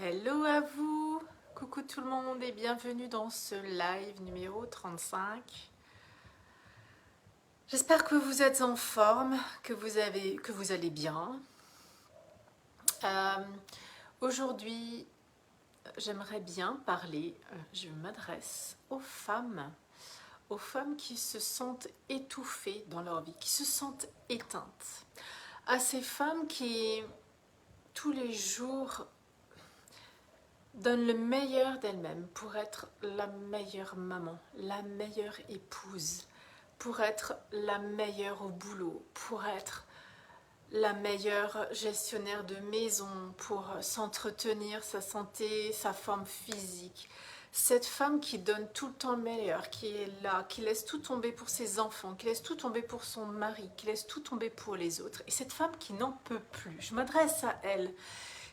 Hello à vous, coucou tout le monde et bienvenue dans ce live numéro 35. J'espère que vous êtes en forme, que vous allez bien. Euh, Aujourd'hui, j'aimerais bien parler, je m'adresse aux femmes qui se sentent étouffées dans leur vie, qui se sentent éteintes, à ces femmes qui tous les jours donne le meilleur d'elle-même pour être la meilleure maman, la meilleure épouse, pour être la meilleure au boulot, pour être la meilleure gestionnaire de maison, pour s'entretenir sa santé, sa forme physique. Cette femme qui donne tout le temps le meilleur, qui est là, qui laisse tout tomber pour ses enfants, qui laisse tout tomber pour son mari, qui laisse tout tomber pour les autres. Et cette femme qui n'en peut plus, je m'adresse à elle,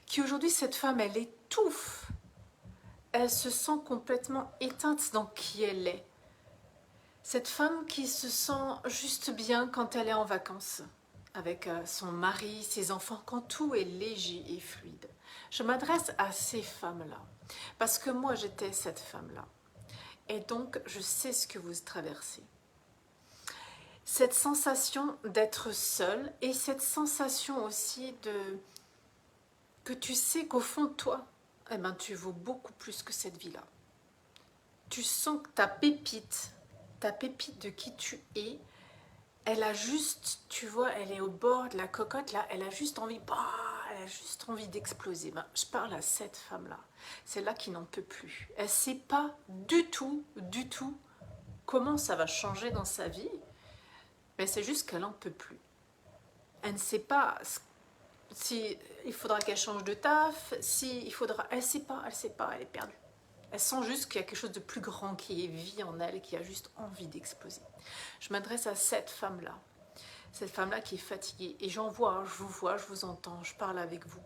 qui aujourd'hui, cette femme, elle étouffe. Elle se sent complètement éteinte dans qui elle est. Cette femme qui se sent juste bien quand elle est en vacances, avec son mari, ses enfants, quand tout est léger et fluide. Je m'adresse à ces femmes-là, parce que moi j'étais cette femme-là. Et donc je sais ce que vous traversez. Cette sensation d'être seule et cette sensation aussi que tu sais qu'au fond de toi, eh ben, tu vaux beaucoup plus que cette vie-là. Tu sens que ta pépite de qui tu es, elle a juste, tu vois, elle est au bord de la cocotte, là, elle a juste envie, elle a juste envie d'exploser. Ben, je parle à cette femme-là, celle-là qui n'en peut plus. Elle ne sait pas du tout comment ça va changer dans sa vie, mais c'est juste qu'elle n'en peut plus. Elle ne sait pas si il faudra qu'elle change de taf, si il faudra, elle ne sait pas, elle est perdue. Elle sent juste qu'il y a quelque chose de plus grand qui vit en elle et qui a juste envie d'exploser. Je m'adresse à cette femme-là qui est fatiguée. Et j'en vois, je vous vois, je vous entends, je parle avec vous.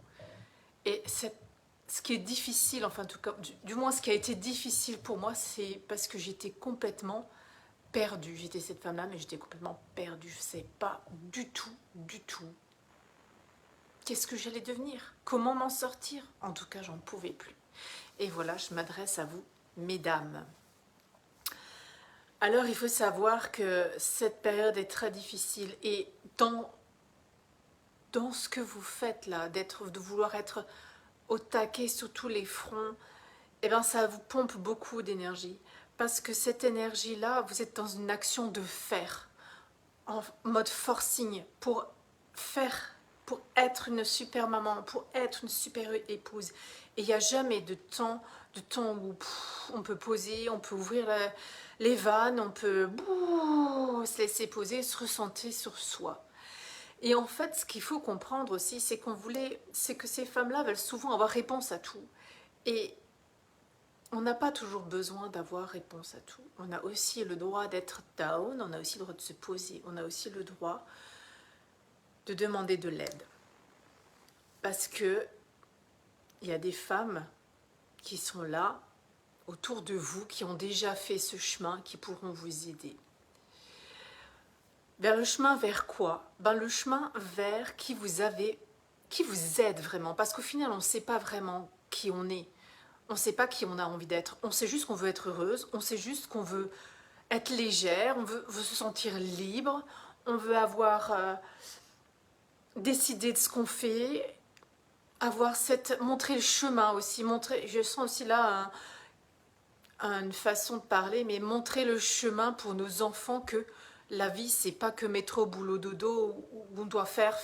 Et ce qui est difficile, enfin en tout cas, du moins ce qui a été difficile pour moi, c'est parce que j'étais complètement perdue. J'étais cette femme-là, mais j'étais complètement perdue. Je ne savais pas du tout, qu'est-ce que j'allais devenir, comment m'en sortir. En tout cas, j'en pouvais plus. Et voilà, je m'adresse à vous, mesdames. Alors, il faut savoir que cette période est très difficile et dans ce que vous faites là, de vouloir être au taquet sur tous les fronts, eh ben, ça vous pompe beaucoup d'énergie. Parce que cette énergie-là, vous êtes dans une action de faire, en mode forcing, pour faire, pour être une super maman, pour être une super épouse. Et il n'y a jamais de temps où on peut poser, on peut ouvrir les vannes, on peut se laisser poser, se ressentir sur soi. Et en fait, ce qu'il faut comprendre aussi, c'est que ces femmes-là veulent souvent avoir réponse à tout. Et on n'a pas toujours besoin d'avoir réponse à tout. On a aussi le droit d'être down, on a aussi le droit de se poser, on a aussi le droit de demander de l'aide. Parce que il y a des femmes qui sont là, autour de vous, qui ont déjà fait ce chemin, qui pourront vous aider. Vers le chemin vers quoi? Le chemin vers qui vous aide vraiment. Parce qu'au final, on ne sait pas vraiment qui on est. On ne sait pas qui on a envie d'être. On sait juste qu'on veut être heureuse. On sait juste qu'on veut être légère. On veut se sentir libre. On veut avoir décidé de ce qu'on fait. Montrer le chemin aussi. Je sens aussi là une façon de parler, mais montrer le chemin pour nos enfants que la vie, c'est pas que métro, boulot, dodo, où on doit faire,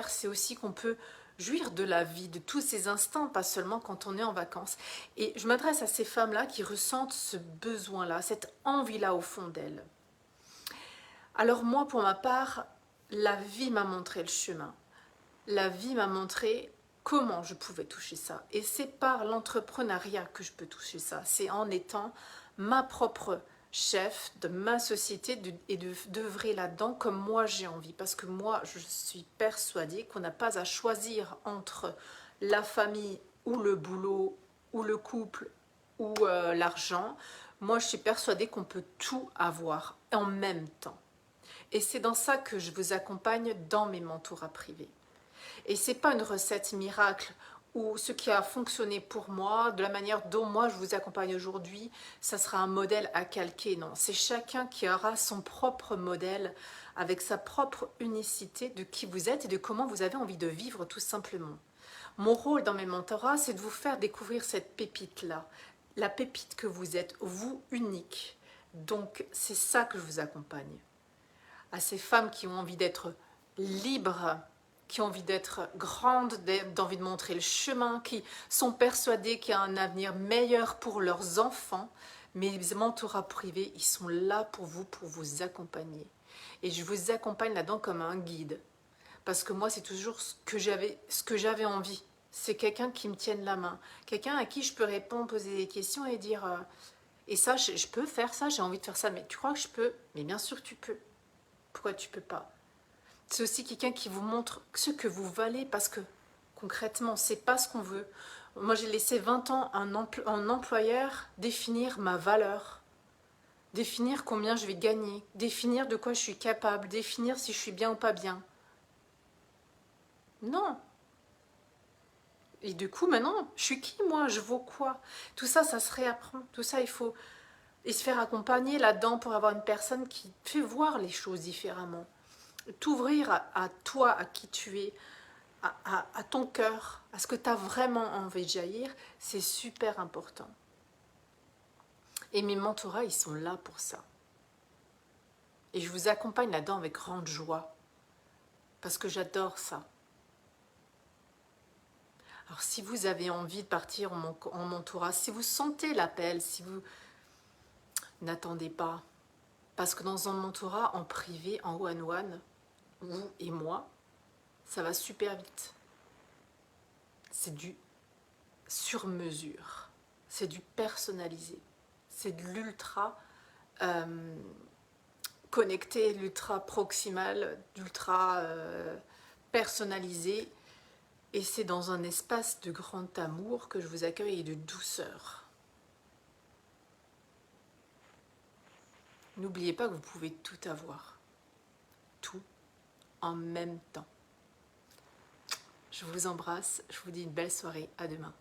c'est aussi qu'on peut jouir de la vie, de tous ces instants, pas seulement quand on est en vacances. Et je m'adresse à ces femmes-là qui ressentent ce besoin-là, cette envie-là au fond d'elles. Alors moi, pour ma part, la vie m'a montré le chemin. La vie m'a montré comment je pouvais toucher ça. Et c'est par l'entrepreneuriat que je peux toucher ça. C'est en étant ma propre chef de ma société et d'œuvrer là-dedans comme moi j'ai envie. Parce que moi, je suis persuadée qu'on n'a pas à choisir entre la famille ou le boulot ou le couple ou l'argent. Moi, je suis persuadée qu'on peut tout avoir en même temps. Et c'est dans ça que je vous accompagne dans mes mentorats privés. Et c'est pas une recette miracle ou ce qui a fonctionné pour moi, de la manière dont moi je vous accompagne aujourd'hui, ça sera un modèle à calquer. Non, c'est chacun qui aura son propre modèle avec sa propre unicité de qui vous êtes et de comment vous avez envie de vivre tout simplement. Mon rôle dans mes mentorats, c'est de vous faire découvrir cette pépite-là, la pépite que vous êtes, vous unique. Donc c'est ça que je vous accompagne. À ces femmes qui ont envie d'être libres, qui ont envie d'être grandes, d'envie de montrer le chemin, qui sont persuadées qu'il y a un avenir meilleur pour leurs enfants. Mes mentorats privés, ils sont là pour vous accompagner. Et je vous accompagne là-dedans comme un guide. Parce que moi, c'est toujours ce que j'avais envie. C'est quelqu'un qui me tienne la main. Quelqu'un à qui je peux répondre, poser des questions et dire et ça, je peux faire ça, j'ai envie de faire ça, mais tu crois que je peux? Mais bien sûr que tu peux. Pourquoi tu peux pas? C'est aussi quelqu'un qui vous montre ce que vous valez parce que concrètement, c'est pas ce qu'on veut. Moi, j'ai laissé 20 ans un employeur définir ma valeur, définir combien je vais gagner, définir de quoi je suis capable, définir si je suis bien ou pas bien. Non. Et du coup, maintenant, je suis qui moi? Je vaux quoi? Tout ça, ça se réapprend. Tout ça, il faut et se faire accompagner là-dedans pour avoir une personne qui fait voir les choses différemment. T'ouvrir à toi, à qui tu es, à ton cœur, à ce que tu as vraiment envie de jaillir, c'est super important. Et mes mentorats, ils sont là pour ça. Et je vous accompagne là-dedans avec grande joie, parce que j'adore ça. Alors si vous avez envie de partir en mentorat, si vous sentez l'appel, si vous n'attendez pas, parce que dans un mentorat en privé, en one-one, vous et moi, ça va super vite. C'est du sur-mesure, c'est du personnalisé, c'est de l'ultra connecté, l'ultra proximal, d'ultra personnalisé. Et c'est dans un espace de grand amour que je vous accueille et de douceur. N'oubliez pas que vous pouvez tout avoir, tout en même temps. Je vous embrasse, je vous dis une belle soirée, à demain.